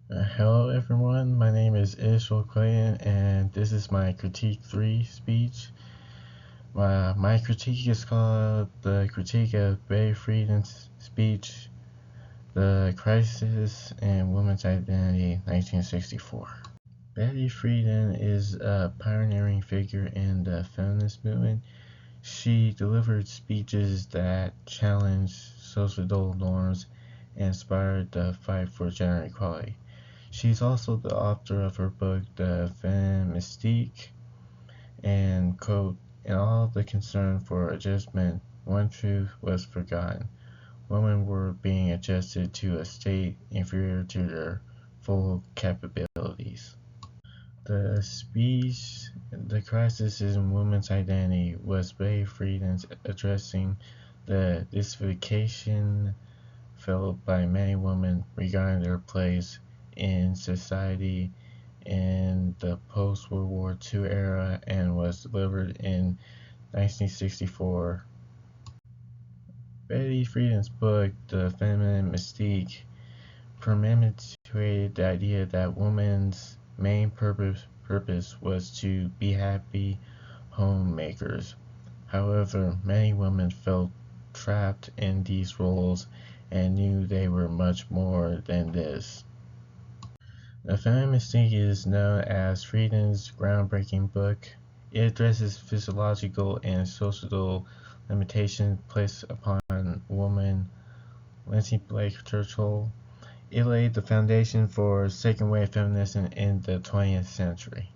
Hello everyone, my name is Ishul Clayton and this is my Critique 3 speech. My critique is called The Critique of Betty Friedan's Speech, The Crisis in Women's Identity, 1964. Betty Friedan is a pioneering figure in the feminist movement. She delivered speeches that challenged societal norms and inspired the fight for gender equality. She's also the author of her book, The Feminine Mystique, and quote, in all the concern for adjustment, one truth was forgotten. Women were being adjusted to a state inferior to their full capabilities. The speech, The Crisis in Women's Identity, was Betty Friedan's addressing the disfigurification felt by many women regarding their place in society in the post-World War II era and was delivered in 1964. Betty Friedan's book, The Feminine Mystique, perpetuated the idea that women's main purpose was to be happy homemakers. However, many women felt trapped in these roles and knew they were much more than this. The Feminine Mystique is known as Friedan's groundbreaking book. It addresses physiological and social limitations placed upon women. Lindsay Blake Churchill. It laid the foundation for second wave feminism in the 20th century.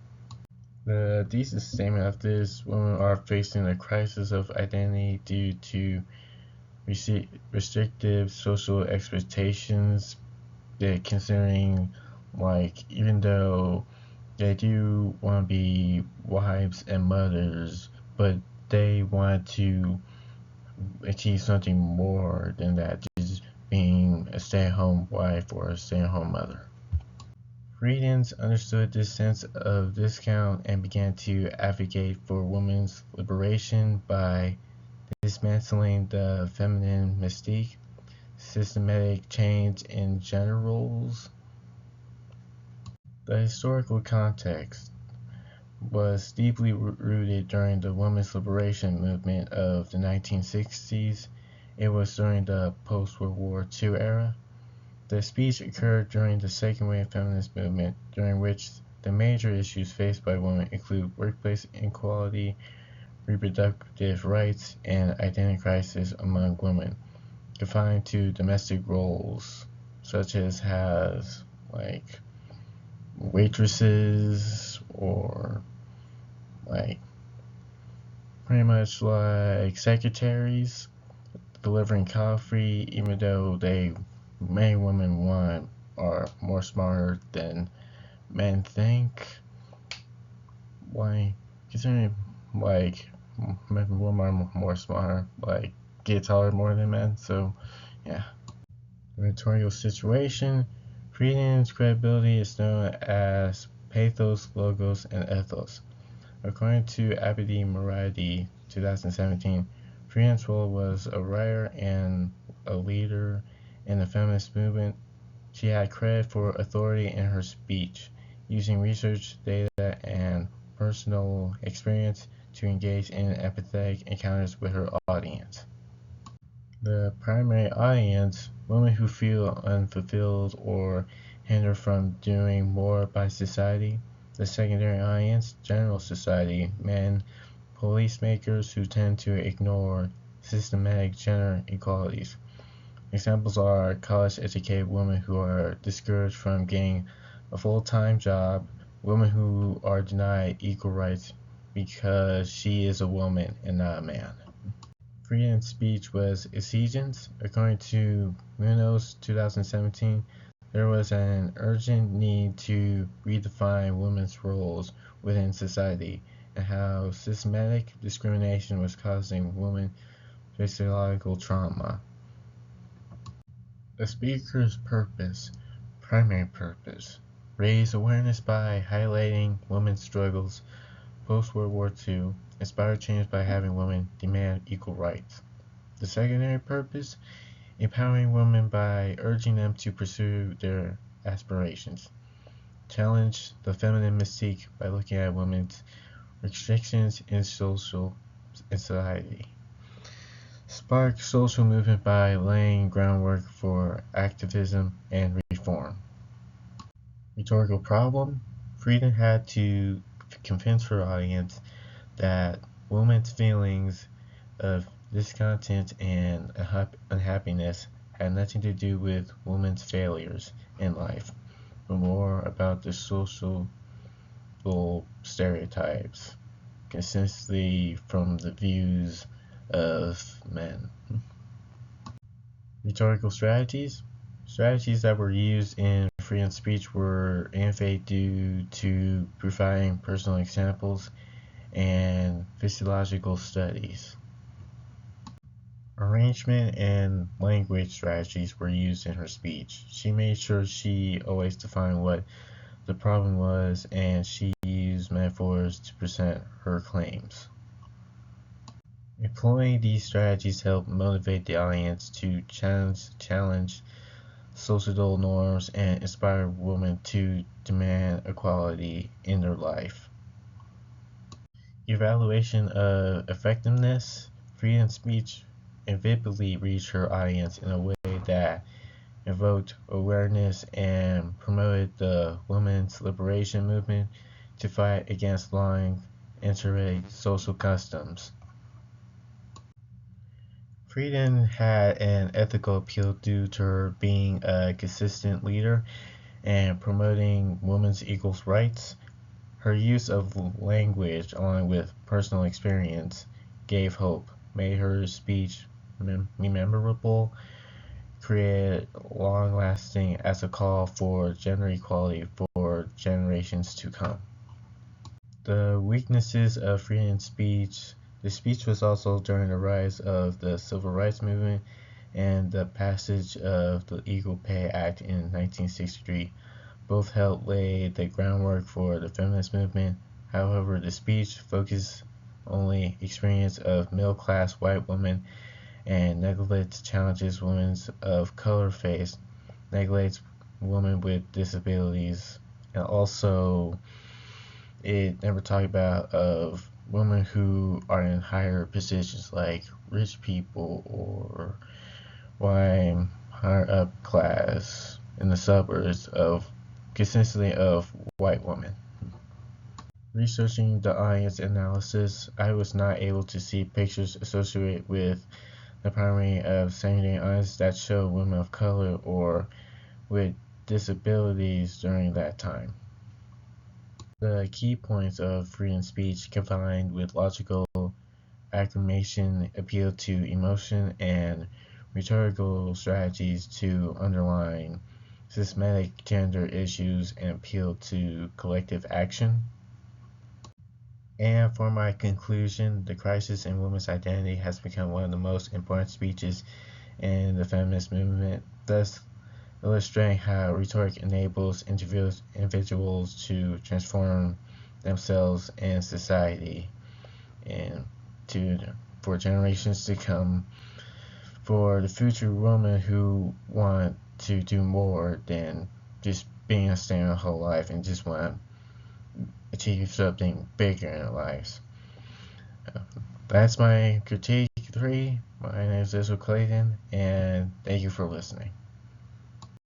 The thesis statement of this: women are facing a crisis of identity due to restrictive social expectations. They're considering, like, even though they do want to be wives and mothers, but they want to achieve something more than that, just being a stay-at-home wife or a stay-at-home mother. Friedan understood this sense of discount and began to advocate for women's liberation by dismantling the feminine mystique, systematic change in gender roles. The historical context was deeply rooted during the women's liberation movement of the 1960s. It was during the post-World War II era. The speech occurred during the second wave feminist movement, during which the major issues faced by women include workplace inequality, reproductive rights, and identity crisis among women, confined to domestic roles such as like waitresses or like pretty much like secretaries delivering coffee, even though many women want are more smarter than men think. Like considering like women are more smarter, like get taller more than men. So yeah. The editorial situation. Friedan's credibility is known as pathos, logos, and ethos. According to Abedi Muradi, 2017, Friedan's role was a writer and a leader in the feminist movement. She had credit for authority in her speech, using research, data, and personal experience to engage in empathetic encounters with her audience. The primary audience, women who feel unfulfilled or hindered from doing more by society. The secondary audience, general society, men, policymakers who tend to ignore systematic gender inequalities. Examples are college-educated women who are discouraged from getting a full-time job, women who are denied equal rights because she is a woman and not a man. Friedan's speech was exigent. According to Munoz, 2017, there was an urgent need to redefine women's roles within society and how systematic discrimination was causing women physiological trauma. The speaker's primary purpose, raise awareness by highlighting women's struggles post-World War II, inspire change by having women demand equal rights. The secondary purpose, empowering women by urging them to pursue their aspirations. Challenge the feminine mystique by looking at women's restrictions in society. Spark social movement by laying groundwork for activism and reform. Rhetorical problem: Friedan had to convince her audience that women's feelings of discontent and unhappiness had nothing to do with women's failures in life, but more about the social stereotypes, consistently from the views of men. Rhetorical strategies. Strategies that were used in Friedan speech were innovate due to providing personal examples and physiological studies. Arrangement and language strategies were used in her speech. She made sure she always defined what the problem was, and she used metaphors to present her claims. Employing these strategies helped motivate the audience to challenge societal norms and inspire women to demand equality in their life. Evaluation of effectiveness. Friedan's speech vividly reached her audience in a way that evoked awareness and promoted the women's liberation movement to fight against long interrelated social customs. Friedan had an ethical appeal due to her being a consistent leader and promoting women's equal rights. Her use of language, along with personal experience, gave hope, made her speech memorable, created long-lasting as a call for gender equality for generations to come. The weaknesses of Friedan's speech. The speech was also during the rise of the Civil Rights Movement and the passage of the Equal Pay Act in 1963. Both helped lay the groundwork for the feminist movement. However, the speech focused only experience of middle-class white women and neglects challenges women of color face, neglects women with disabilities, and also it never talked about of women who are in higher positions like rich people or why higher up class in the suburbs of consistently of white women. Researching the audience analysis, I was not able to see pictures associated with the primary of secondary audience that show women of color or with disabilities during that time. The key points of Friedan's speech combined with logical affirmation appeal to emotion and rhetorical strategies to underline systematic gender issues and appeal to collective action. And for my conclusion, the crisis in women's identity has become one of the most important speeches in the feminist movement, thus illustrating how rhetoric enables individuals to transform themselves and society and for generations to come, for the future women who want to do more than just being a stay in whole life and just want to achieve something bigger in their lives. That's my critique 3. My name is Israel Clayton, and thank you for listening.